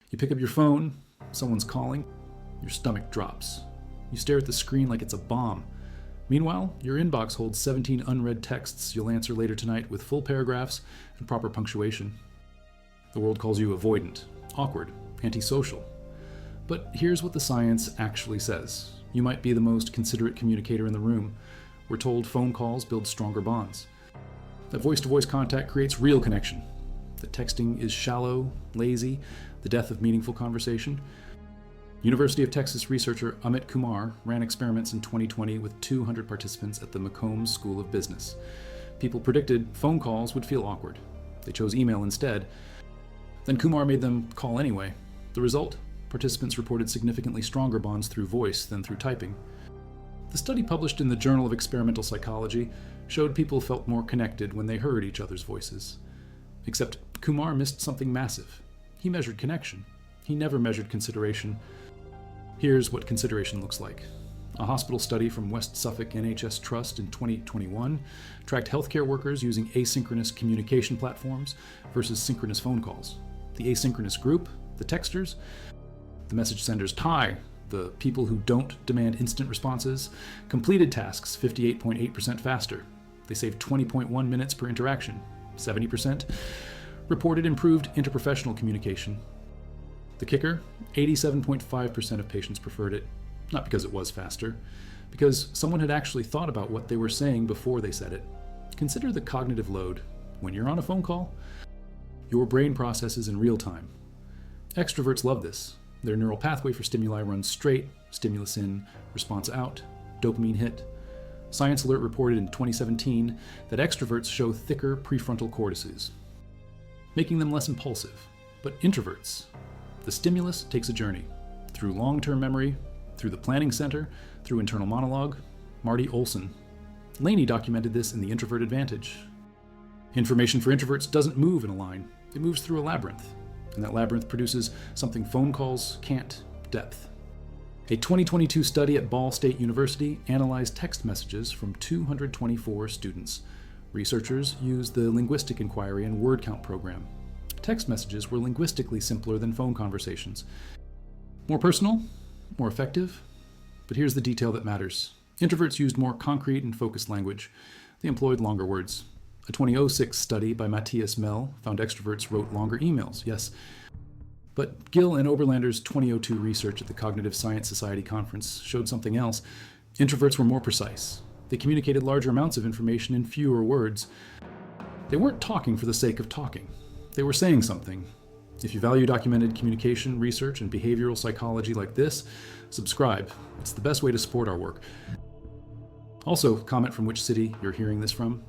You pick up your phone, someone's calling, your stomach drops. You stare at the screen like it's a bomb. Meanwhile, your inbox holds 17 unread texts you'll answer later tonight with full paragraphs and proper punctuation. The world calls you avoidant, awkward, antisocial. But here's what the science actually says. You might be the most considerate communicator in the room. We're told phone calls build stronger bonds. That voice-to-voice contact creates real connection. That texting is shallow, lazy, the death of meaningful conversation. University of Texas researcher Amit Kumar ran experiments in 2020 with 200 participants at the McCombs School of Business. People predicted phone calls would feel awkward. They chose email instead. Then Kumar made them call anyway. The result? Participants reported significantly stronger bonds through voice than through typing. The study, published in the Journal of Experimental Psychology, showed people felt more connected when they heard each other's voices. Except Kumar missed something massive. He measured connection. He never measured consideration. Here's what consideration looks like. A hospital study from West Suffolk NHS Trust in 2021 tracked healthcare workers using asynchronous communication platforms versus synchronous phone calls. The asynchronous group, the texters, the message senders tie, the people who don't demand instant responses, completed tasks 58.8% faster. They saved 20.1 minutes per interaction. 70% reported improved interprofessional communication. The kicker, 87.5% of patients preferred it, not because it was faster, because someone had actually thought about what they were saying before they said it. Consider the cognitive load. When you're on a phone call, your brain processes in real time. Extroverts love this. Their neural pathway for stimuli runs straight, stimulus in, response out, dopamine hit. Science Alert reported in 2017 that extroverts show thicker prefrontal cortices, making them less impulsive. But introverts, the stimulus takes a journey, through long-term memory, through the planning center, through internal monologue. Marty Olson. Laney documented this in The Introvert Advantage. Information for introverts doesn't move in a line, it moves through a labyrinth. And that labyrinth produces something phone calls can't: depth. A 2022 study at Ball State University analyzed text messages from 224 students. Researchers used the linguistic inquiry and word count program. Text messages were linguistically simpler than phone conversations. More personal, more effective, but here's the detail that matters. Introverts used more concrete and focused language. They employed longer words. A 2006 study by Matthias Mell found extroverts wrote longer emails, yes. But Gill and Oberlander's 2002 research at the Cognitive Science Society conference showed something else. Introverts were more precise. They communicated larger amounts of information in fewer words. They weren't talking for the sake of talking. They were saying something. If you value documented communication research and behavioral psychology like this, subscribe. It's the best way to support our work. Also, comment from which city you're hearing this from.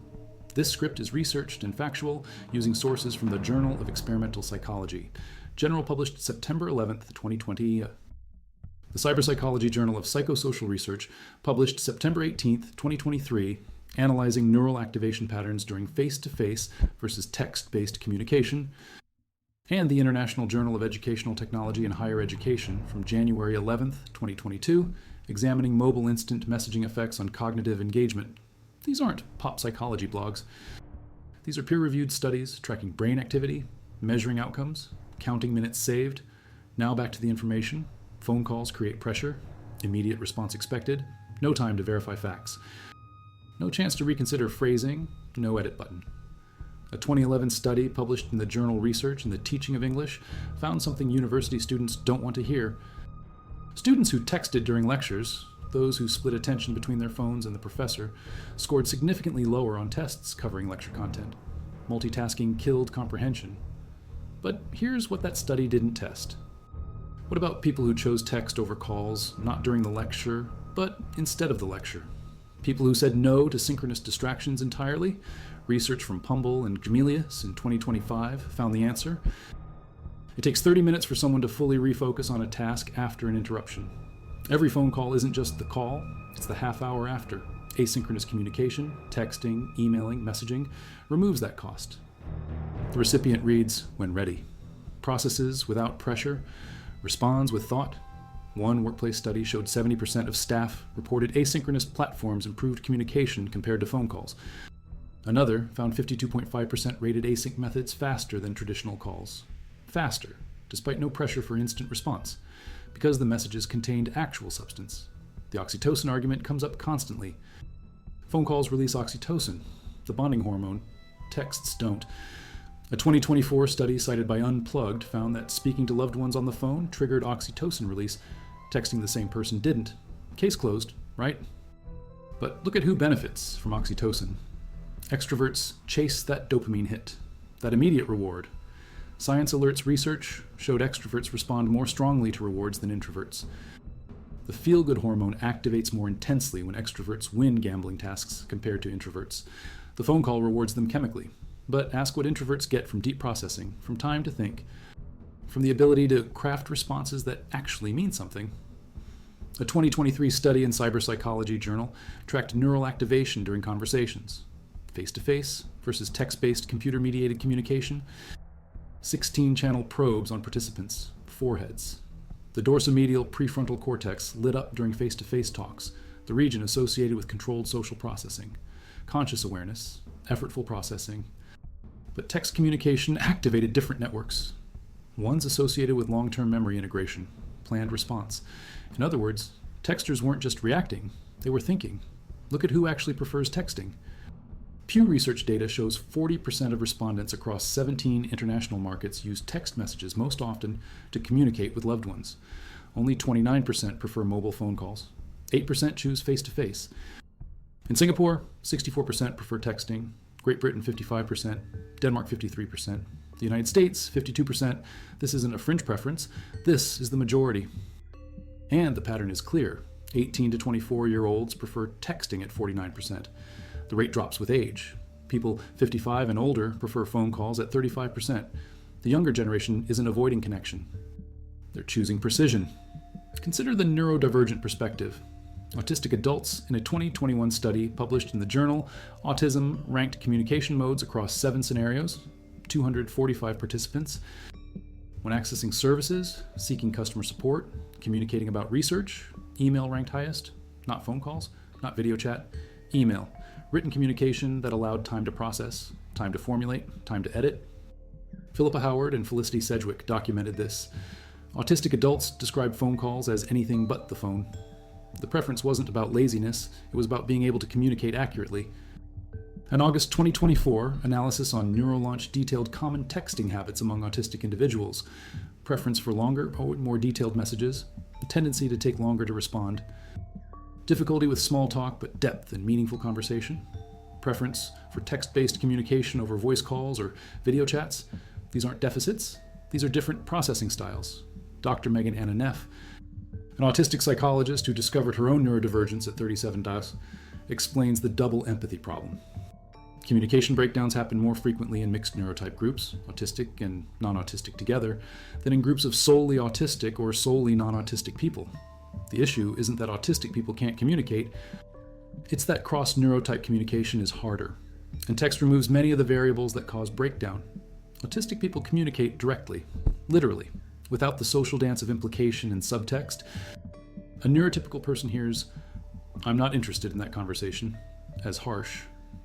This script is researched and factual using sources from the Journal of Experimental Psychology. Journal published September 11th, 2020. The Cyberpsychology Journal of Psychosocial Research published September 18th, 2023, analyzing neural activation patterns during face-to-face versus text-based communication. And the International Journal of Educational Technology and Higher Education from January 11th, 2022, examining mobile instant messaging effects on cognitive engagement. These aren't pop psychology blogs. These are peer-reviewed studies tracking brain activity, measuring outcomes, counting minutes saved. Now back to the information. Phone calls create pressure, immediate response expected, no time to verify facts. No chance to reconsider phrasing, no edit button. A 2011 study published in the journal Research in the Teaching of English found something university students don't want to hear. Students who texted during lectures, those who split attention between their phones and the professor, scored significantly lower on tests covering lecture content. Multitasking killed comprehension. But here's what that study didn't test. What about people who chose text over calls, not during the lecture, but instead of the lecture? People who said no to synchronous distractions entirely? Research from Pumble and Gemelius in 2025 found the answer. It takes 30 minutes for someone to fully refocus on a task after an interruption. Every phone call isn't just the call, it's the half hour after. Asynchronous communication, texting, emailing, messaging removes that cost. The recipient reads when ready, processes without pressure, responds with thought. One workplace study showed 70% of staff reported asynchronous platforms improved communication compared to phone calls. Another found 52.5% rated async methods faster than traditional calls. Faster, despite no pressure for instant response, because the messages contained actual substance. The oxytocin argument comes up constantly. Phone calls release oxytocin, the bonding hormone. Texts don't. A 2024 study cited by Unplugged found that speaking to loved ones on the phone triggered oxytocin release. Texting the same person didn't. Case closed, right? But look at who benefits from oxytocin. Extroverts chase that dopamine hit, that immediate reward. Science Alert's research showed extroverts respond more strongly to rewards than introverts. The feel-good hormone activates more intensely when extroverts win gambling tasks compared to introverts. The phone call rewards them chemically. But ask what introverts get from deep processing, from time to think, from the ability to craft responses that actually mean something. A 2023 study in Cyberpsychology journal tracked neural activation during conversations. Face-to-face versus text-based computer-mediated communication. 16-channel probes on participants' foreheads. The dorsomedial prefrontal cortex lit up during face-to-face talks, the region associated with controlled social processing, conscious awareness, effortful processing. But text communication activated different networks. One's associated with long-term memory integration, planned response. In other words, texters weren't just reacting, they were thinking. Look at who actually prefers texting. Pew Research data shows 40% of respondents across 17 international markets use text messages most often to communicate with loved ones. Only 29% prefer mobile phone calls. 8% choose face-to-face. In Singapore, 64% prefer texting. Great Britain, 55%. Denmark, 53%. The United States, 52%. This isn't a fringe preference. This is the majority. And the pattern is clear. 18 to 24-year-olds prefer texting at 49%. The rate drops with age. People 55 and older prefer phone calls at 35%. The younger generation isn't avoiding connection. They're choosing precision. Consider the neurodivergent perspective. Autistic adults in a 2021 study published in the journal Autism ranked communication modes across 7 scenarios, 245 participants. When accessing services, seeking customer support, communicating about research, email ranked highest, not phone calls, not video chat, email. Written communication that allowed time to process, time to formulate, time to edit. Philippa Howard and Felicity Sedgwick documented this. Autistic adults described phone calls as anything but the phone. The preference wasn't about laziness, it was about being able to communicate accurately. An August 2024 analysis on NeuroLaunch detailed common texting habits among autistic individuals. Preference for longer or more detailed messages, a tendency to take longer to respond. Difficulty with small talk but depth and meaningful conversation. Preference for text-based communication over voice calls or video chats. These aren't deficits, these are different processing styles. Dr. Megan Anna Neff, an autistic psychologist who discovered her own neurodivergence at 37, explains the double empathy problem. Communication breakdowns happen more frequently in mixed neurotype groups, autistic and non-autistic together, than in groups of solely autistic or solely non-autistic people. The issue isn't that autistic people can't communicate, it's that cross-neurotype communication is harder, and text removes many of the variables that cause breakdown. Autistic people communicate directly, literally, without the social dance of implication and subtext. A neurotypical person hears, "I'm not interested in that conversation," as harsh.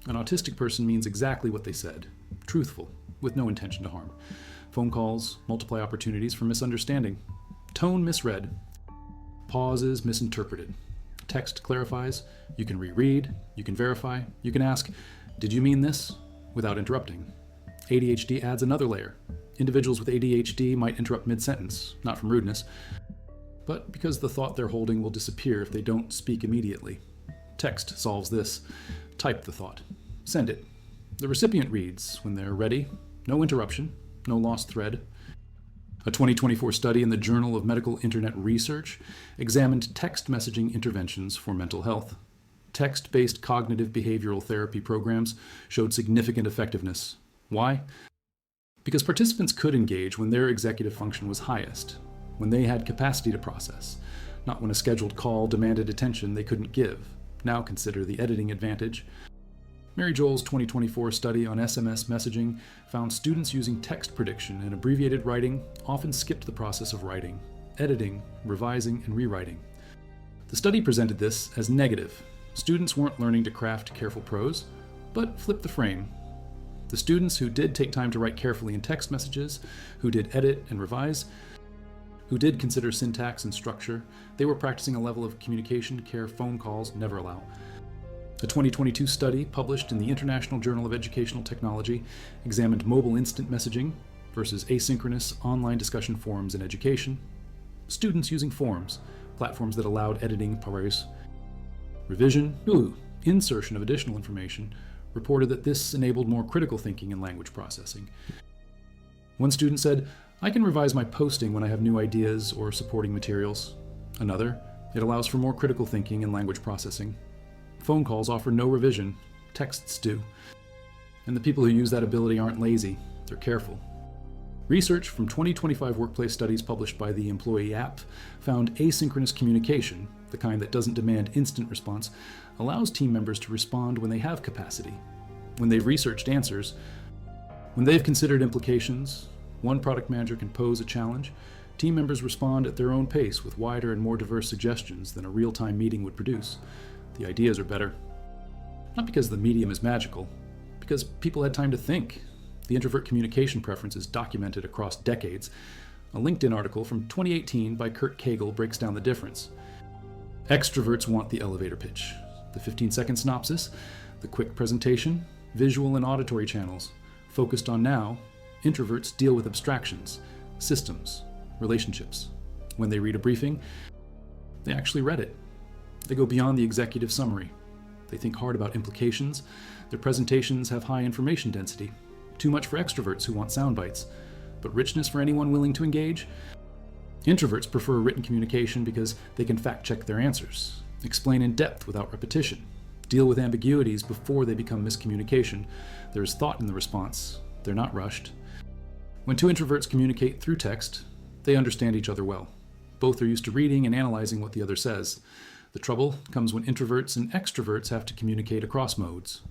An autistic person means exactly what they said, truthful, with no intention to harm. Phone calls multiply opportunities for misunderstanding. Tone misread. Pauses misinterpreted. Text clarifies. You can reread. You can verify. You can ask, "Did you mean this?" without interrupting. ADHD adds another layer. Individuals with ADHD might interrupt mid-sentence, not from rudeness, but because the thought they're holding will disappear if they don't speak immediately. Text solves this. Type the thought. Send it. The recipient reads when they're ready. No interruption. No lost thread. A 2024 study in the Journal of Medical Internet Research examined text messaging interventions for mental health. Text-based cognitive behavioral therapy programs showed significant effectiveness. Why? Because participants could engage when their executive function was highest, when they had capacity to process, not when a scheduled call demanded attention they couldn't give. Now consider the editing advantage. Mary Joel's 2024 study on SMS messaging found students using text prediction and abbreviated writing often skipped the process of writing, editing, revising, and rewriting. The study presented this as negative. Students weren't learning to craft careful prose, but flipped the frame. The students who did take time to write carefully in text messages, who did edit and revise, who did consider syntax and structure, they were practicing a level of communication care phone calls never allow. A 2022 study published in the International Journal of Educational Technology examined mobile instant messaging versus asynchronous online discussion forums in education. Students using forums, platforms that allowed editing, parse, revision, insertion of additional information, reported that this enabled more critical thinking and language processing. One student said, "I can revise my posting when I have new ideas or supporting materials." Another, "It allows for more critical thinking and language processing." Phone calls offer no revision, texts do. And the people who use that ability aren't lazy, they're careful. Research from 2025 workplace studies published by the Employee app found asynchronous communication, the kind that doesn't demand instant response, allows team members to respond when they have capacity, when they've researched answers, when they've considered implications. One product manager can pose a challenge. Team members respond at their own pace with wider and more diverse suggestions than a real-time meeting would produce. The ideas are better. Not because the medium is magical, because people had time to think. The introvert communication preference is documented across decades. A LinkedIn article from 2018 by Kurt Cagle breaks down the difference. Extroverts want the elevator pitch, the 15-second synopsis, the quick presentation, visual and auditory channels. Focused on now, introverts deal with abstractions, systems, relationships. When they read a briefing, they actually read it. They go beyond the executive summary. They think hard about implications. Their presentations have high information density. Too much for extroverts who want sound bites, but richness for anyone willing to engage. Introverts prefer written communication because they can fact-check their answers, explain in depth without repetition, deal with ambiguities before they become miscommunication. There is thought in the response. They're not rushed. When two introverts communicate through text, they understand each other well. Both are used to reading and analyzing what the other says. The trouble comes when introverts and extroverts have to communicate across modes.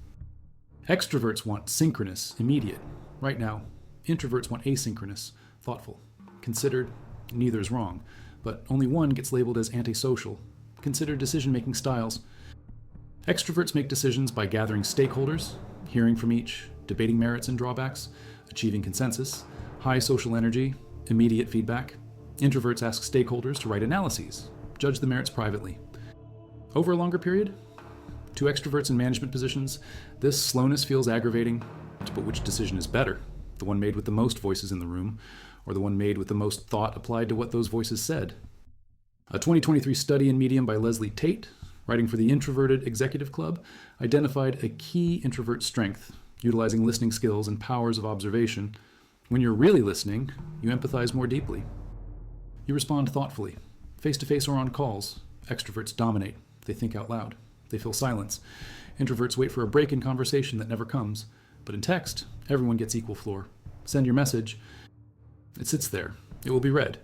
Extroverts want synchronous, immediate, right now. Introverts want asynchronous, thoughtful, considered. Neither is wrong, but only one gets labeled as antisocial. Consider decision-making styles. Extroverts make decisions by gathering stakeholders, hearing from each, debating merits and drawbacks, achieving consensus, high social energy, immediate feedback. Introverts ask stakeholders to write analyses, judge the merits privately. Over a longer period, to extroverts in management positions, this slowness feels aggravating, but which decision is better? The one made with the most voices in the room, or the one made with the most thought applied to what those voices said? A 2023 study in Medium by Leslie Tate, writing for the Introverted Executive Club, identified a key introvert strength, utilizing listening skills and powers of observation. When you're really listening, you empathize more deeply. You respond thoughtfully. Face-to-face or on calls, extroverts dominate. They think out loud. They fill silence. Introverts wait for a break in conversation that never comes. But in text, everyone gets equal floor. Send your message. It sits there. It will be read.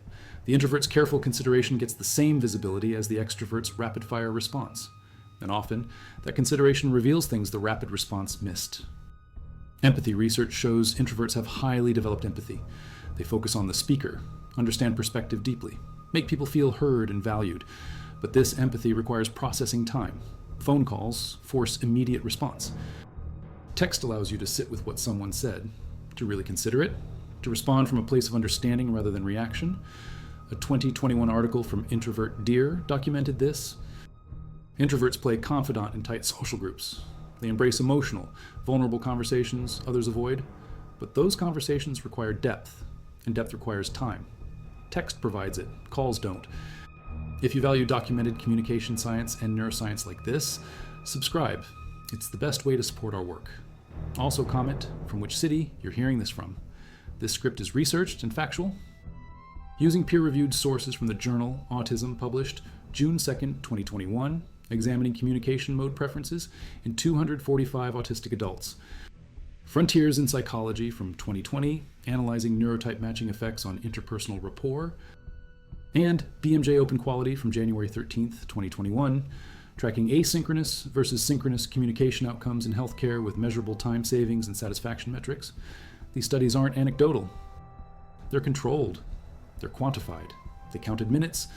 The introvert's careful consideration gets the same visibility as the extrovert's rapid-fire response. And often, that consideration reveals things the rapid response missed. Empathy research shows introverts have highly developed empathy. They focus on the speaker, understand perspective deeply, make people feel heard and valued. But this empathy requires processing time. Phone calls force immediate response. Text allows you to sit with what someone said, to really consider it, to respond from a place of understanding rather than reaction. A 2021 article from Introvert Dear documented this. Introverts play confidant in tight social groups. They embrace emotional, vulnerable conversations others avoid, but those conversations require depth, and depth requires time. Text provides it, calls don't. If you value documented communication science and neuroscience like this, subscribe. It's the best way to support our work. Also comment from which city you're hearing this from. This script is researched and factual. Using peer-reviewed sources from the journal Autism, published June 2nd, 2021, examining communication mode preferences in 245 autistic adults. Frontiers in Psychology from 2020, analyzing neurotype matching effects on interpersonal rapport. And BMJ Open Quality from January 13th, 2021, tracking asynchronous versus synchronous communication outcomes in healthcare with measurable time savings and satisfaction metrics. These studies aren't anecdotal. They're controlled. They're quantified. They counted minutes.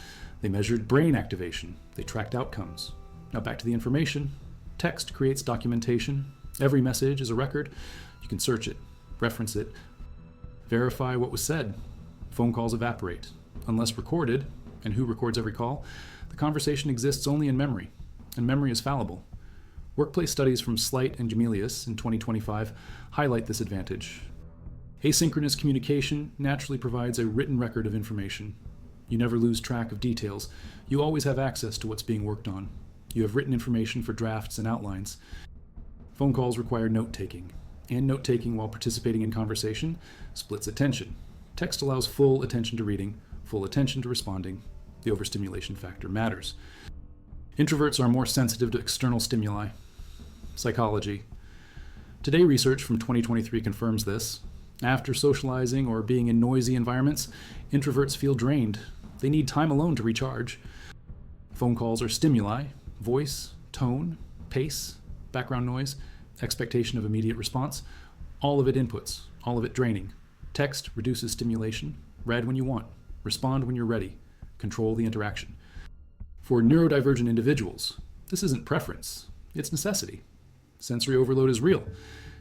They measured brain activation. They tracked outcomes. Now back to the information. Text creates documentation. Every message is a record. You can search it, reference it, verify what was said. Phone calls evaporate. Unless recorded, and who records every call, the conversation exists only in memory, and memory is fallible. Workplace studies from Slight and Gemelius in 2025 highlight this advantage. Asynchronous communication naturally provides a written record of information. You never lose track of details. You always have access to what's being worked on. You have written information for drafts and outlines. Phone calls require note-taking, and note-taking while participating in conversation splits attention. Text allows full attention to reading, full attention to responding. The overstimulation factor matters. Introverts are more sensitive to external stimuli. Psychology. Today, research from 2023 confirms this. After socializing or being in noisy environments, introverts feel drained. They need time alone to recharge. Phone calls are stimuli: voice, tone, pace, background noise, expectation of immediate response. All of it inputs, all of it draining. Text reduces stimulation. Read when you want. Respond when you're ready. Control the interaction. For neurodivergent individuals, this isn't preference, it's necessity. Sensory overload is real.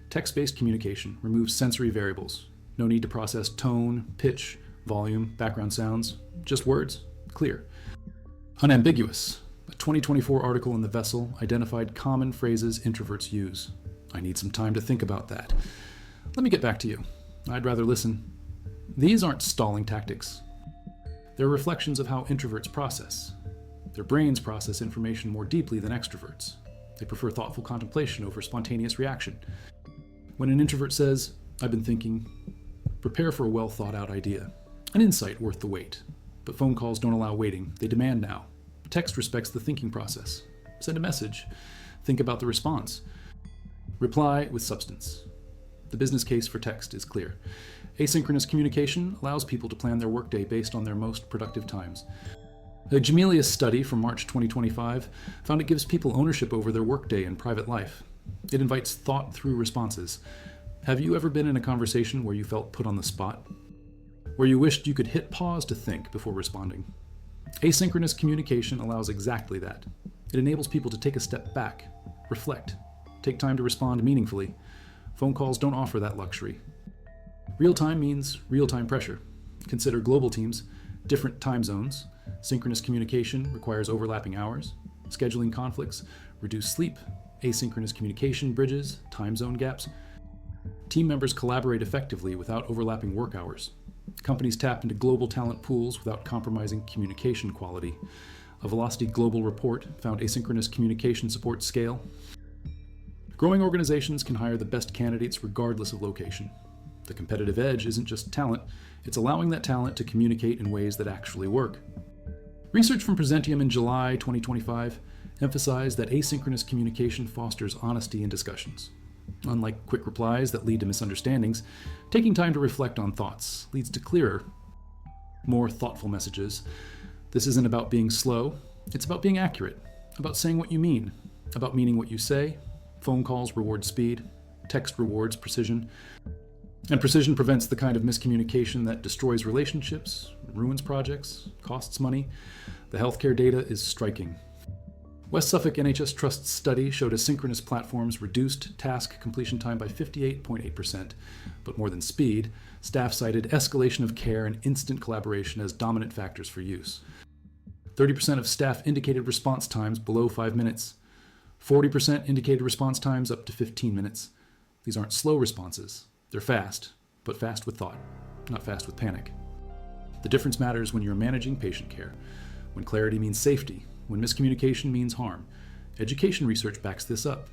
Text-based communication removes sensory variables. No need to process tone, pitch, volume, background sounds. Just words, clear. Unambiguous. A 2024 article in The Vessel identified common phrases introverts use. I need some time to think about that. Let me get back to you. I'd rather listen. These aren't stalling tactics. They're reflections of how introverts process. Their brains process information more deeply than extroverts. They prefer thoughtful contemplation over spontaneous reaction. When an introvert says, "I've been thinking," prepare for a well-thought-out idea, an insight worth the wait. But phone calls don't allow waiting. They demand now. Text respects the thinking process. Send a message. Think about the response. Reply with substance. The business case for text is clear. Asynchronous communication allows people to plan their workday based on their most productive times. A Gemelius study from March 2025 found it gives people ownership over their workday and private life. It invites thought-through responses. Have you ever been in a conversation where you felt put on the spot? Where you wished you could hit pause to think before responding? Asynchronous communication allows exactly that. It enables people to take a step back, reflect, take time to respond meaningfully. Phone calls don't offer that luxury. Real-time means real-time pressure. Consider global teams, different time zones. Synchronous communication requires overlapping hours. Scheduling conflicts reduce sleep. Asynchronous communication bridges time zone gaps. Team members collaborate effectively without overlapping work hours. Companies tap into global talent pools without compromising communication quality. A Velocity Global report found asynchronous communication supports scale. Growing organizations can hire the best candidates regardless of location. The competitive edge isn't just talent, it's allowing that talent to communicate in ways that actually work. Research from Presentium in July 2025 emphasized that asynchronous communication fosters honesty in discussions. Unlike quick replies that lead to misunderstandings, taking time to reflect on thoughts leads to clearer, more thoughtful messages. This isn't about being slow, it's about being accurate, about saying what you mean, about meaning what you say. Phone calls reward speed, text rewards precision, and precision prevents the kind of miscommunication that destroys relationships, ruins projects, costs money. The healthcare data is striking. West Suffolk NHS Trust's study showed asynchronous platforms reduced task completion time by 58.8%, but more than speed, staff cited escalation of care and instant collaboration as dominant factors for use. 30% of staff indicated response times below 5 minutes. 40% indicated response times up to 15 minutes. These aren't slow responses. They're fast, but fast with thought, not fast with panic. The difference matters when you're managing patient care, when clarity means safety, when miscommunication means harm. Education research backs this up.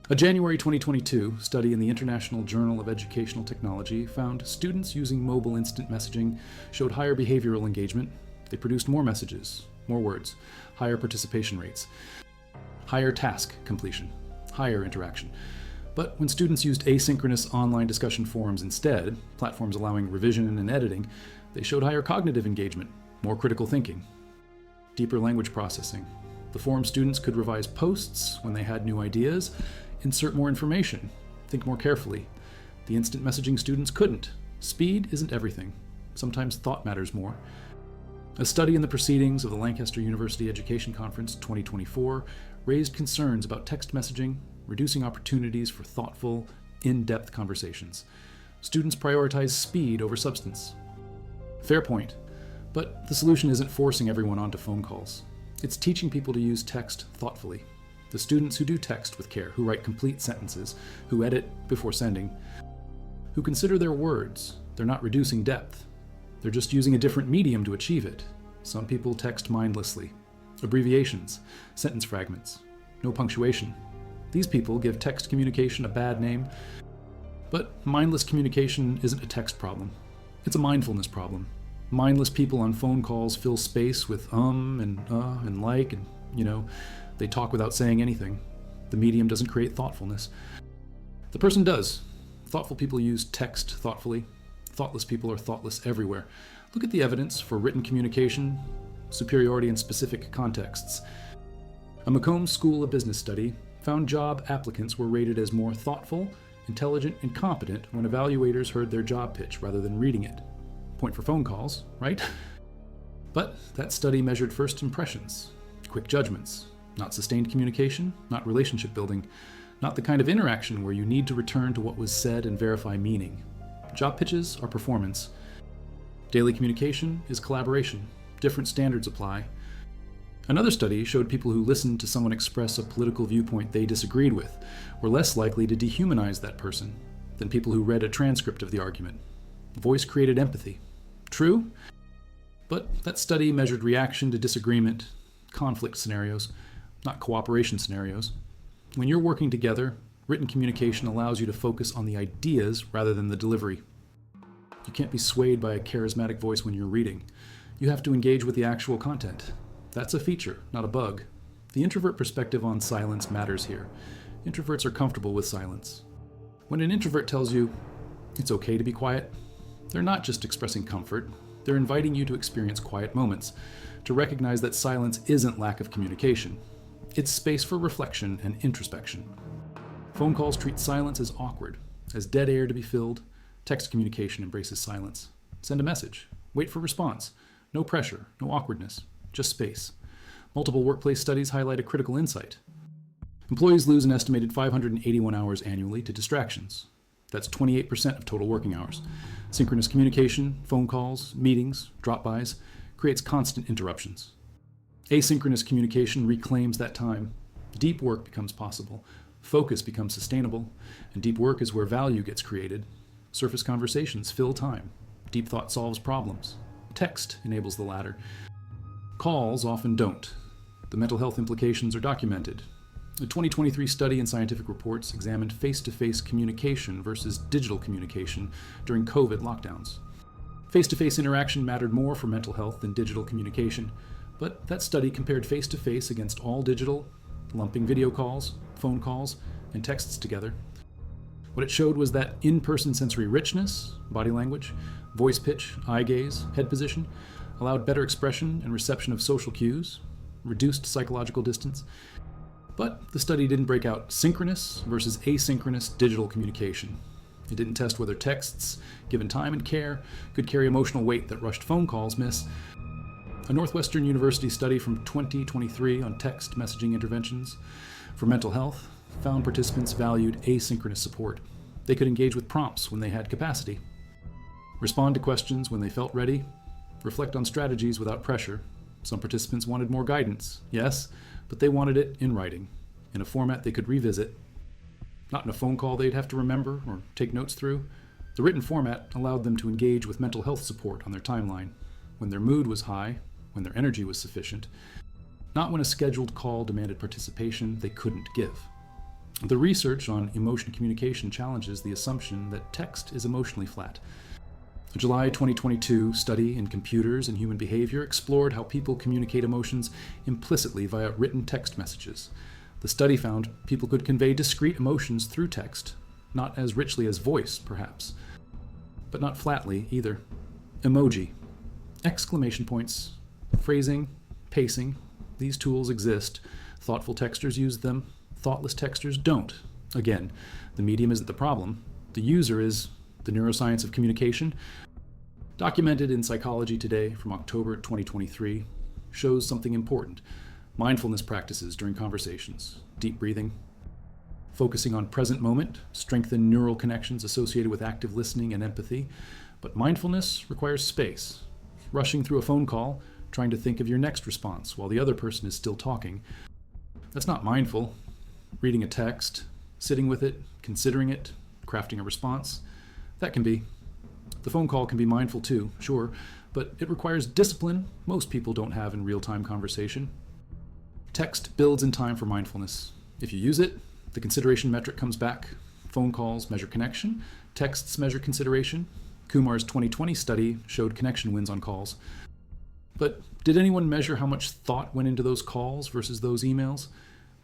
A January 2022 study in the International Journal of Educational Technology found students using mobile instant messaging showed higher behavioral engagement. They produced more messages, more words, higher participation rates, higher task completion, higher interaction. But when students used asynchronous online discussion forums instead, platforms allowing revision and editing, they showed higher cognitive engagement, more critical thinking, deeper language processing. The forum students could revise posts when they had new ideas, insert more information, think more carefully. The instant messaging students couldn't. Speed isn't everything. Sometimes thought matters more. A study in the proceedings of the Lancaster University Education Conference 2024 raised concerns about text messaging, reducing opportunities for thoughtful, in-depth conversations. Students prioritize speed over substance. Fair point, but the solution isn't forcing everyone onto phone calls. It's teaching people to use text thoughtfully. The students who do text with care, who write complete sentences, who edit before sending, who consider their words, they're not reducing depth. They're just using a different medium to achieve it. Some people text mindlessly. Abbreviations, sentence fragments, no punctuation. These people give text communication a bad name, but mindless communication isn't a text problem. It's a mindfulness problem. Mindless people on phone calls fill space with and like, and, they talk without saying anything. The medium doesn't create thoughtfulness. The person does. Thoughtful people use text thoughtfully. Thoughtless people are thoughtless everywhere. Look at the evidence for written communication, superiority in specific contexts. A Macomb School of Business study found job applicants were rated as more thoughtful, intelligent, and competent when evaluators heard their job pitch rather than reading it. Point for phone calls, right? But that study measured first impressions, quick judgments, not sustained communication, not relationship building, not the kind of interaction where you need to return to what was said and verify meaning. Job pitches are performance. Daily communication is collaboration. Different standards apply. Another study showed people who listened to someone express a political viewpoint they disagreed with were less likely to dehumanize that person than people who read a transcript of the argument. Voice created empathy. True? But that study measured reaction to disagreement, conflict scenarios, not cooperation scenarios. When you're working together, written communication allows you to focus on the ideas rather than the delivery. You can't be swayed by a charismatic voice when you're reading. You have to engage with the actual content. That's a feature, not a bug. The introvert perspective on silence matters here. Introverts are comfortable with silence. When an introvert tells you, it's okay to be quiet, they're not just expressing comfort, they're inviting you to experience quiet moments, to recognize that silence isn't lack of communication. It's space for reflection and introspection. Phone calls treat silence as awkward, as dead air to be filled. Text communication embraces silence. Send a message. Wait for response. No pressure, no awkwardness, just space. Multiple workplace studies highlight a critical insight. Employees lose an estimated 581 hours annually to distractions. That's 28% of total working hours. Synchronous communication, phone calls, meetings, drop-bys, creates constant interruptions. Asynchronous communication reclaims that time. Deep work becomes possible. Focus becomes sustainable. And deep work is where value gets created. Surface conversations fill time. Deep thought solves problems. Text enables the latter. Calls often don't. The mental health implications are documented. A 2023 study in Scientific Reports examined face-to-face communication versus digital communication during COVID lockdowns. Face-to-face interaction mattered more for mental health than digital communication, but that study compared face-to-face against all digital, lumping video calls, phone calls, and texts together. What it showed was that in-person sensory richness, body language, voice pitch, eye gaze, head position, allowed better expression and reception of social cues, reduced psychological distance. But the study didn't break out synchronous versus asynchronous digital communication. It didn't test whether texts, given time and care, could carry emotional weight that rushed phone calls miss. A Northwestern University study from 2023 on text messaging interventions for mental health found participants valued asynchronous support. They could engage with prompts when they had capacity, respond to questions when they felt ready, reflect on strategies without pressure. Some participants wanted more guidance, yes, but they wanted it in writing, in a format they could revisit, not in a phone call they'd have to remember or take notes through. The written format allowed them to engage with mental health support on their timeline, when their mood was high, when their energy was sufficient, not when a scheduled call demanded participation they couldn't give. The research on emotion communication challenges the assumption that text is emotionally flat. A July 2022 study in Computers and Human Behavior explored how people communicate emotions implicitly via written text messages. The study found people could convey discrete emotions through text, not as richly as voice, perhaps, but not flatly either. Emoji, exclamation points, phrasing, pacing, these tools exist. Thoughtful texters use them. Thoughtless texters don't. Again, the medium isn't the problem. The user is. The neuroscience of communication, documented in Psychology Today from October 2023, shows something important. Mindfulness practices during conversations, deep breathing, Focusing on present moment strengthen neural connections associated with active listening and empathy. But mindfulness requires space. Rushing through a phone call, trying to think of your next response while the other person is still talking. That's not mindful. Reading a text, sitting with it, considering it, crafting a response, that can be. The phone call can be mindful too, sure, but it requires discipline most people don't have in real-time conversation. Text builds in time for mindfulness. If you use it, the consideration metric comes back. Phone calls measure connection, texts measure consideration. Kumar's 2020 study showed connection wins on calls. But did anyone measure how much thought went into those calls versus those emails?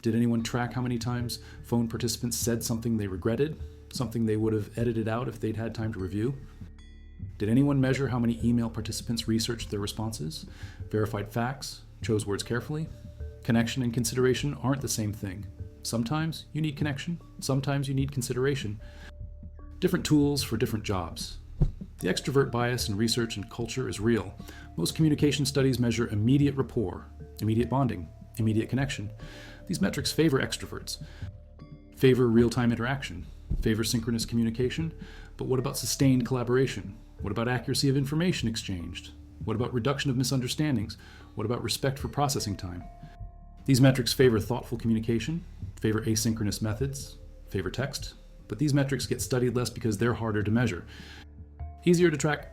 Did anyone track how many times phone participants said something they regretted, something they would have edited out if they'd had time to review? Did anyone measure how many email participants researched their responses, verified facts, chose words carefully? Connection and consideration aren't the same thing. Sometimes you need connection, sometimes you need consideration. Different tools for different jobs. The extrovert bias in research and culture is real. Most communication studies measure immediate rapport, immediate bonding, immediate connection. These metrics favor extroverts, favor real-time interaction, favor synchronous communication. But what about sustained collaboration? What about accuracy of information exchanged? What about reduction of misunderstandings? What about respect for processing time? These metrics favor thoughtful communication, favor asynchronous methods, favor text. But these metrics get studied less because they're harder to measure. Easier to track,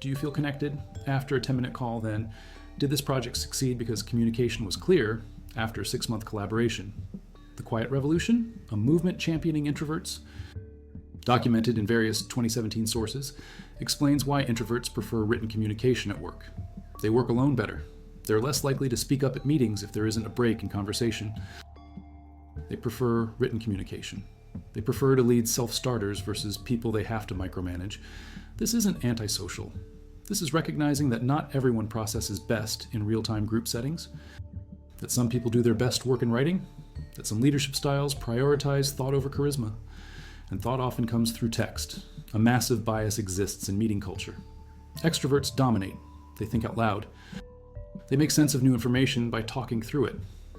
do you feel connected after a 10-minute call than did this project succeed because communication was clear after a 6-month collaboration? The Quiet Revolution, a movement championing introverts, documented in various 2017 sources, explains why introverts prefer written communication at work. They work alone better. They're less likely to speak up at meetings if there isn't a break in conversation. They prefer written communication. They prefer to lead self-starters versus people they have to micromanage. This isn't antisocial. This is recognizing that not everyone processes best in real-time group settings, that some people do their best work in writing, that some leadership styles prioritize thought over charisma, and thought often comes through text. A massive bias exists in meeting culture. Extroverts dominate. They think out loud. They make sense of new information by talking through it.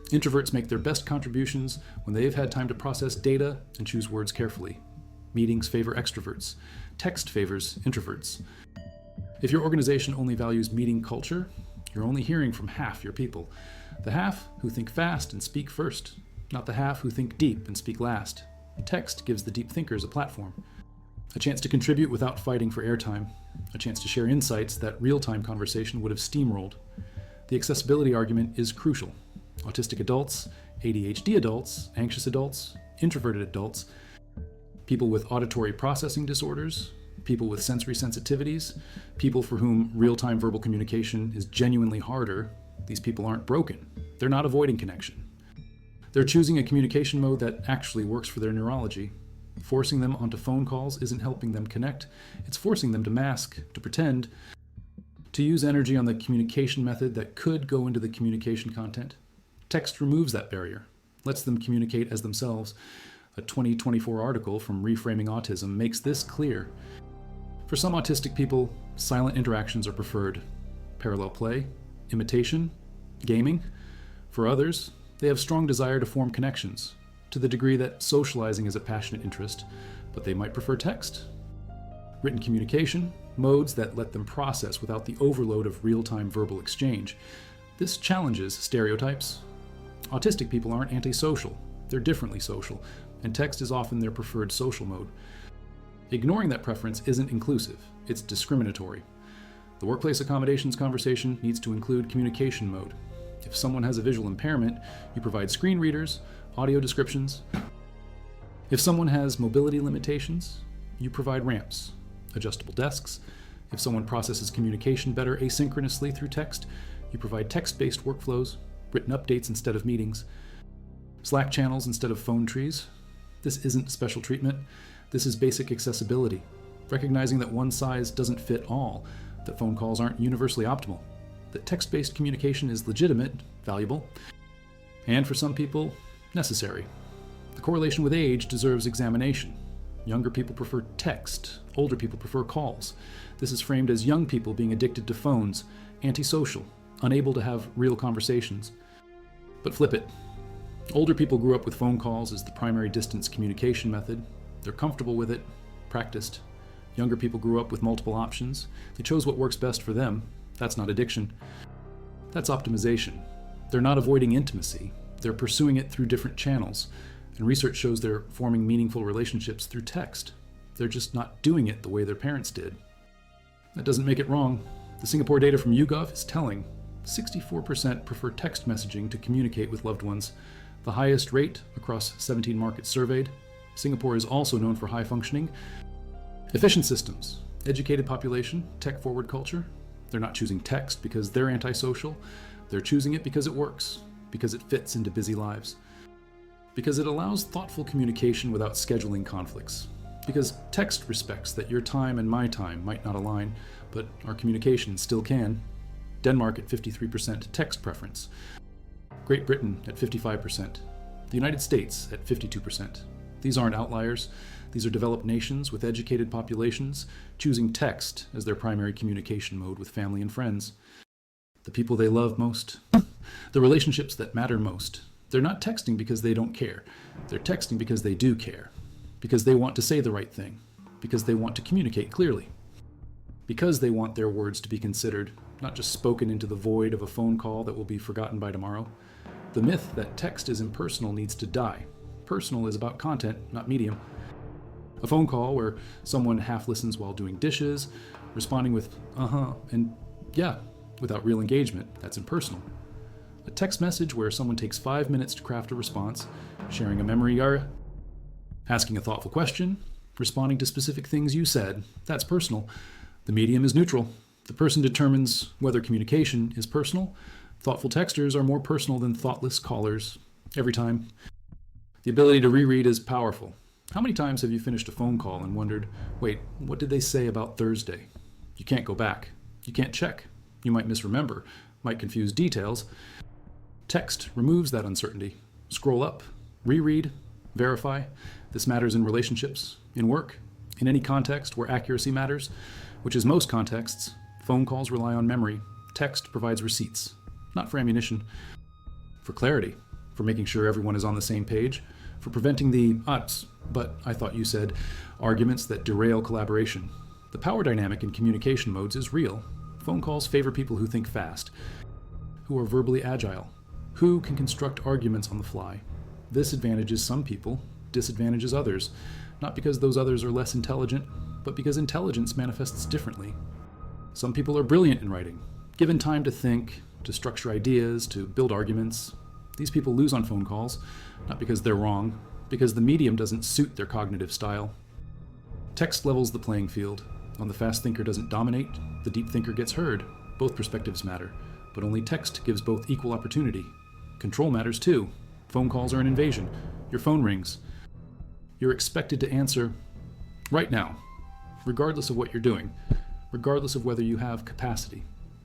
Introverts make their best contributions when they have had time to process data and choose words carefully. Meetings favor extroverts. Text favors introverts. If your organization only values meeting culture, you're only hearing from half your people. The half who think fast and speak first, not the half who think deep and speak last. Text gives the deep thinkers a platform, a chance to contribute without fighting for airtime, a chance to share insights that real-time conversation would have steamrolled. The accessibility argument is crucial. Autistic adults, ADHD adults, anxious adults, introverted adults, people with auditory processing disorders, people with sensory sensitivities, people for whom real-time verbal communication is genuinely harder. These people aren't broken. They're not avoiding connection. They're choosing a communication mode that actually works for their neurology. Forcing them onto phone calls isn't helping them connect. It's forcing them to mask, to pretend, to use energy on the communication method that could go into the communication content. Text removes that barrier, lets them communicate as themselves. A 2024 article from Reframing Autism makes this clear. For some autistic people, silent interactions are preferred. Parallel play, imitation, gaming. For others, they have strong desire to form connections, to the degree that socializing is a passionate interest, but they might prefer text. Written communication, modes that let them process without the overload of real-time verbal exchange. This challenges stereotypes. Autistic people aren't antisocial, they're differently social, and text is often their preferred social mode. Ignoring that preference isn't inclusive, it's discriminatory. The workplace accommodations conversation needs to include communication mode. If someone has a visual impairment, you provide screen readers, audio descriptions. If someone has mobility limitations, you provide ramps, adjustable desks. If someone processes communication better asynchronously through text, you provide text-based workflows, written updates instead of meetings, Slack channels instead of phone trees. This isn't special treatment. This is basic accessibility, recognizing that one size doesn't fit all, that phone calls aren't universally optimal, that text-based communication is legitimate, valuable, and for some people, necessary. The correlation with age deserves examination. Younger people prefer text, older people prefer calls. This is framed as young people being addicted to phones, antisocial, unable to have real conversations. But flip it. Older people grew up with phone calls as the primary distance communication method. They're comfortable with it, practiced. Younger people grew up with multiple options. They chose what works best for them. That's not addiction. That's optimization. They're not avoiding intimacy. They're pursuing it through different channels. And research shows they're forming meaningful relationships through text. They're just not doing it the way their parents did. That doesn't make it wrong. The Singapore data from YouGov is telling. 64% prefer text messaging to communicate with loved ones, the highest rate across 17 markets surveyed. Singapore is also known for high functioning, efficient systems, educated population, tech-forward culture. They're not choosing text because they're antisocial. They're choosing it because it works, because it fits into busy lives, because it allows thoughtful communication without scheduling conflicts, because text respects that your time and my time might not align, but our communication still can. Denmark at 53% text preference. Great Britain at 55%. The United States at 52%. These aren't outliers. These are developed nations with educated populations choosing text as their primary communication mode with family and friends. The people they love most. The relationships that matter most. They're not texting because they don't care. They're texting because they do care. Because they want to say the right thing. Because they want to communicate clearly. Because they want their words to be considered, not just spoken into the void of a phone call that will be forgotten by tomorrow. The myth that text is impersonal needs to die. Personal is about content, not medium. A phone call where someone half listens while doing dishes, responding with and yeah, without real engagement, that's impersonal. A text message where someone takes 5 minutes to craft a response, sharing a memory or asking a thoughtful question, responding to specific things you said, that's personal. The medium is neutral. The person determines whether communication is personal. Thoughtful texters are more personal than thoughtless callers, every time. The ability to reread is powerful. How many times have you finished a phone call and wondered, wait, what did they say about Thursday? You can't go back. You can't check. You might misremember, might confuse details. Text removes that uncertainty. Scroll up, reread, verify. This matters in relationships, in work, in any context where accuracy matters, which is most contexts. Phone calls rely on memory. Text provides receipts, not for ammunition, for clarity, for making sure everyone is on the same page, for preventing the but I thought you said arguments that derail collaboration. The power dynamic in communication modes is real. Phone calls favor people who think fast, who are verbally agile, who can construct arguments on the fly. This advantages some people, disadvantages others, not because those others are less intelligent, but because intelligence manifests differently. Some people are brilliant in writing, given time to think, to structure ideas, to build arguments. These people lose on phone calls, not because they're wrong, because the medium doesn't suit their cognitive style. Text levels the playing field. When the fast thinker doesn't dominate, the deep thinker gets heard. Both perspectives matter, but only text gives both equal opportunity. Control matters too. Phone calls are an invasion. Your phone rings. You're expected to answer right now, regardless of what you're doing, regardless of whether you have capacity.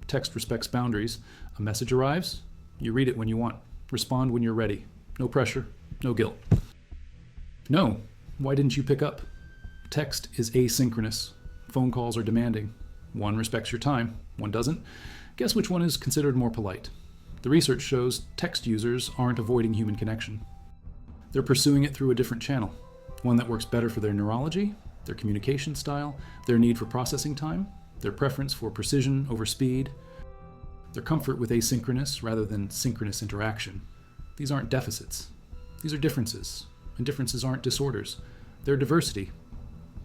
Text respects boundaries. A message arrives, you read it when you want. Respond when you're ready. No pressure, no guilt. No, why didn't you pick up? Text is asynchronous. Phone calls are demanding. One respects your time, one doesn't. Guess which one is considered more polite? The research shows text users aren't avoiding human connection. They're pursuing it through a different channel, one that works better for their neurology, their communication style, their need for processing time, their preference for precision over speed, their comfort with asynchronous rather than synchronous interaction. These aren't deficits. These are differences, and differences aren't disorders. They're diversity.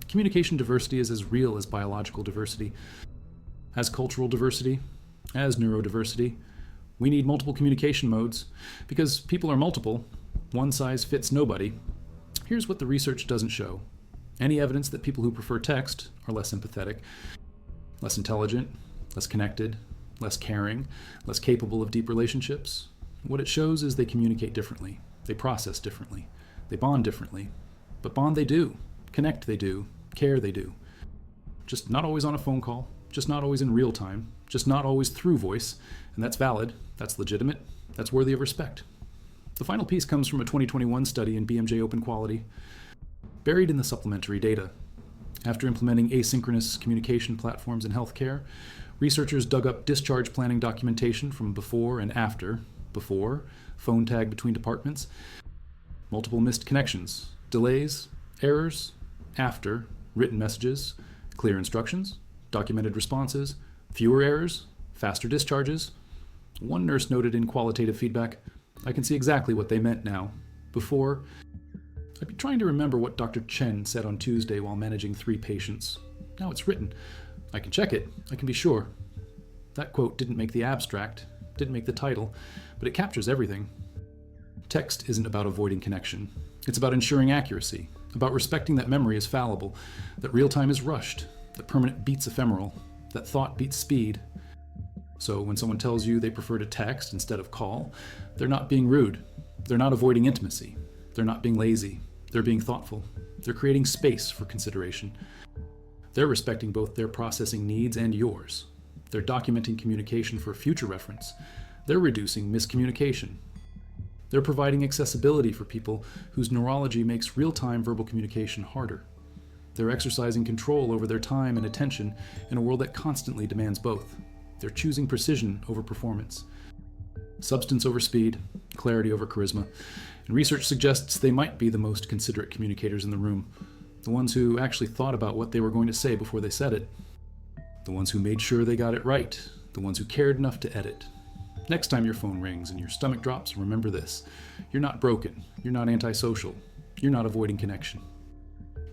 Communication diversity is as real as biological diversity, as cultural diversity, as neurodiversity. We need multiple communication modes because people are multiple. One size fits nobody. Here's what the research doesn't show. Any evidence that people who prefer text are less empathetic, less intelligent, less connected, less caring, less capable of deep relationships. What it shows is they communicate differently. They process differently. They bond differently. But bond they do. Connect they do. Care they do. Just not always on a phone call. Just not always in real time. Just not always through voice. And that's valid. That's legitimate. That's worthy of respect. The final piece comes from a 2021 study in BMJ Open Quality, buried in the supplementary data. After implementing asynchronous communication platforms in healthcare, researchers dug up discharge planning documentation from before and after, Before, phone tag between departments. Multiple missed connections, delays, errors. After, written messages, clear instructions, documented responses, fewer errors, faster discharges. One nurse noted in qualitative feedback, "I can see exactly what they meant now. Before, I'd be trying to remember what Dr. Chen said on Tuesday while managing 3 patients. Now it's written. I can check it. I can be sure." That quote didn't make the abstract, didn't make the title, but it captures everything. Text isn't about avoiding connection. It's about ensuring accuracy, about respecting that memory is fallible, that real time is rushed, that permanent beats ephemeral, that thought beats speed. So when someone tells you they prefer to text instead of call, they're not being rude. They're not avoiding intimacy. They're not being lazy. They're being thoughtful. They're creating space for consideration. They're respecting both their processing needs and yours. They're documenting communication for future reference. They're reducing miscommunication. They're providing accessibility for people whose neurology makes real-time verbal communication harder. They're exercising control over their time and attention in a world that constantly demands both. They're choosing precision over performance, substance over speed, clarity over charisma. And research suggests they might be the most considerate communicators in the room, the ones who actually thought about what they were going to say before they said it, the ones who made sure they got it right, the ones who cared enough to edit. Next time your phone rings and your stomach drops, remember this. You're not broken. You're not antisocial. You're not avoiding connection.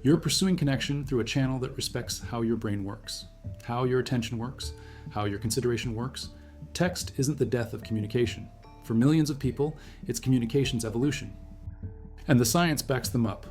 You're pursuing connection through a channel that respects how your brain works, how your attention works, how your consideration works. Text isn't the death of communication. For millions of people, it's communication's evolution. And the science backs them up.